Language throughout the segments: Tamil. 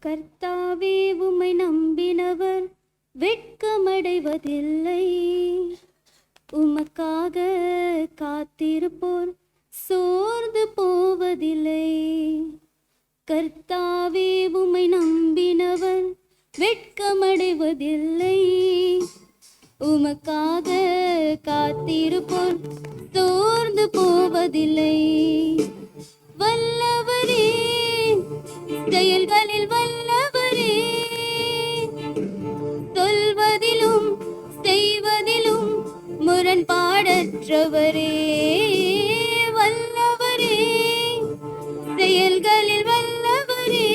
கர்த்தாவே உம்மை நம்பினவர் வெட்கமடைவதில்லை. உமக்காக காத்திருப்போர் சோர்ந்து போவதில்லை. கர்த்தாவே உம்மை நம்பினவர் வெட்கமடைவதில்லை. உமக்காக காத்திருப்போர் சோர்ந்து போவதில்லை. வல்லவரே, செயல்களில் வல்லவரே, சொல்வதிலும் செய்வதிலும் முரண்பாடற்றவரே. வல்லவரே, செயல்களில் வல்லவரே,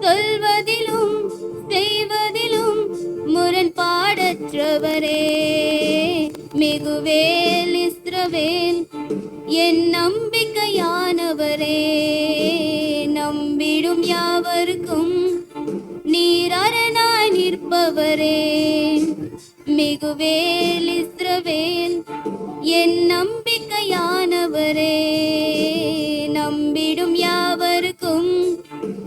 சொல்வதிலும் செய்வதிலும் முரண்பாடற்றவரே. மிகுவேல் இஸ்ரவேல் என் நம்பிக்கையானவரே. நம்பிடும் யாவருக்கும் நீர் அரணாய் நிற்பவரே. மிகுவேல் இஸ்ரவேல் என் நம்பிக்கையானவரே. நம்பிடும் யாவருக்கும்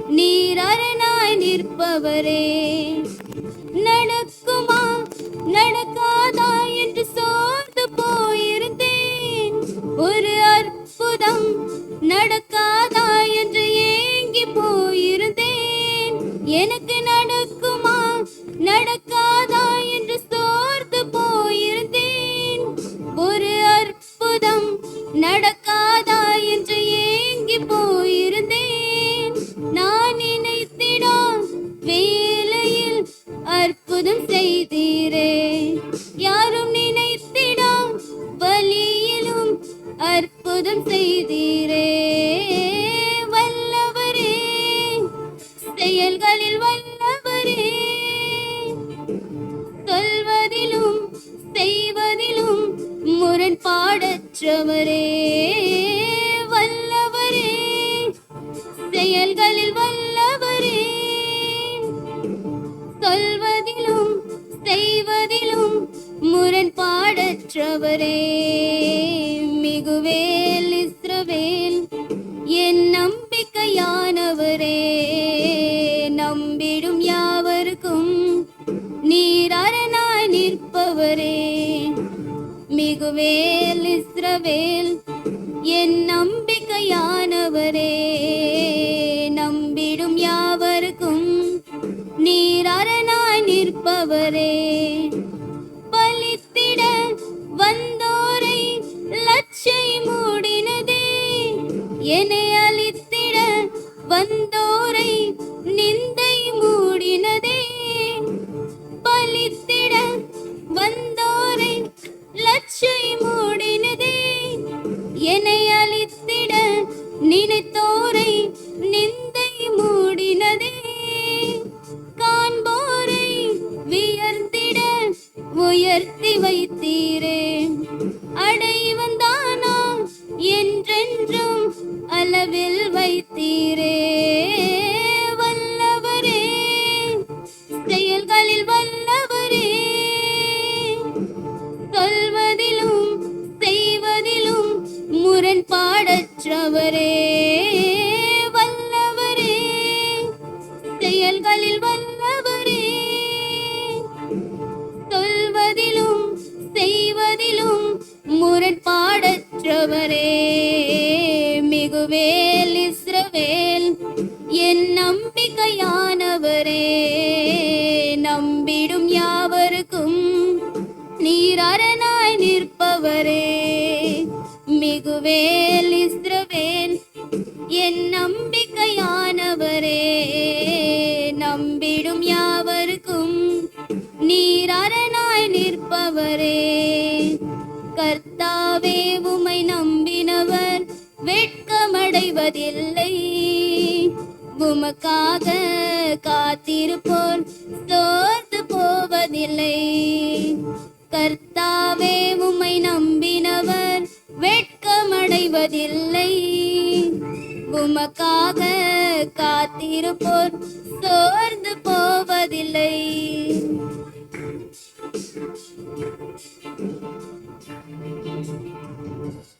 நீர் அரணாய் நிற்பவரே. நடக்குமா நடக்காதா என்று சோர்ந்து போயிருந்தேன். ஒரு அற்புதம் நடக்காதா என்று ஏங்கி போயிருந்தேன். எனக்கு நடக்குமா நடக்காதா என்று சோர்ந்து போயிருந்தேன். ஒரு அற்புதம் நடக்காதா என்று ஏங்கி போயிருந்தேன். நான் நினைத்திடா வேளையில் அற்புதம் செய்தீரே. யாரும் நினைத்திடா வழியிலும் அற்புதம் செய்தீரே. வல்லவரே, செயல்களில் வல்லவரே, சொல்வதிலும் செய்வதிலும் முரண்பாடற்றவரே. வல்லவரே, செயல்களில் வல்லவரே, சொல்வதிலும் செய்வதிலும் முரண்பாடற்றவரே. மிகுவேல் இஸ்ரவேல் என் நம்பிக்கையானவரே. நம்பிடும் யாவருக்கும் நீர் அரணாய் நிற்பவரே. மிகுவேல் இஸ்ரவேல் என் நம்பிக்கையானவரே. நம்பிடும் யாவருக்கும் நீர் அரணாய் நிற்பவரே. பலித்திட வந்தோரை லட்சை மூடினதே. என்னை அழித்திட வந்தோரை நிந்தை மூடினதே. பலித்திட வந்தோரை லட்சை மூடினதே. என்னை அழித்திட நினைத்தோரை நிந்தை மூடினதே. காண்போரை வியர்த்திட உயர்த்தி வைத்தீரே. அடைவந்தானா என்றென்றும் அளவில் வைத்தீரே. வல்லவரே, செயல்களில் வல்லவரே, சொல்வதிலும் செய்வதிலும் முரண்பாடற்றவரே. வல்லவரே, செயல்களில் வல்லவரே, சொல்வதிலும் செய்வதிலும் முரண்பாடற்றவரே. மிகுவேல் இஸ்ரவேல் என் நம்பிக்கையானவரே. நம்பிடும் யாவருக்கும் நீர் அரணாய் நிற்பவரே. மிகுவேல் இஸ்ரவேல் என் நம்பிக்கையானவரே. நம்பிடும் யாவருக்கும் நீர் அரணாய் நிற்பவரே. கர்த்தாவே உம்மை நம்பினவர் வெட்கமடைவதில்லை. உமக்காக காத்திருப்போர் சோர்ந்து போவதில்லை. கர்த்தாவே உம்மை நம்பினவர் வெட்கமடைவதில்லை. உமக்காக காத்திருப்போர் சோர்ந்து போவதில்லை. Thank you.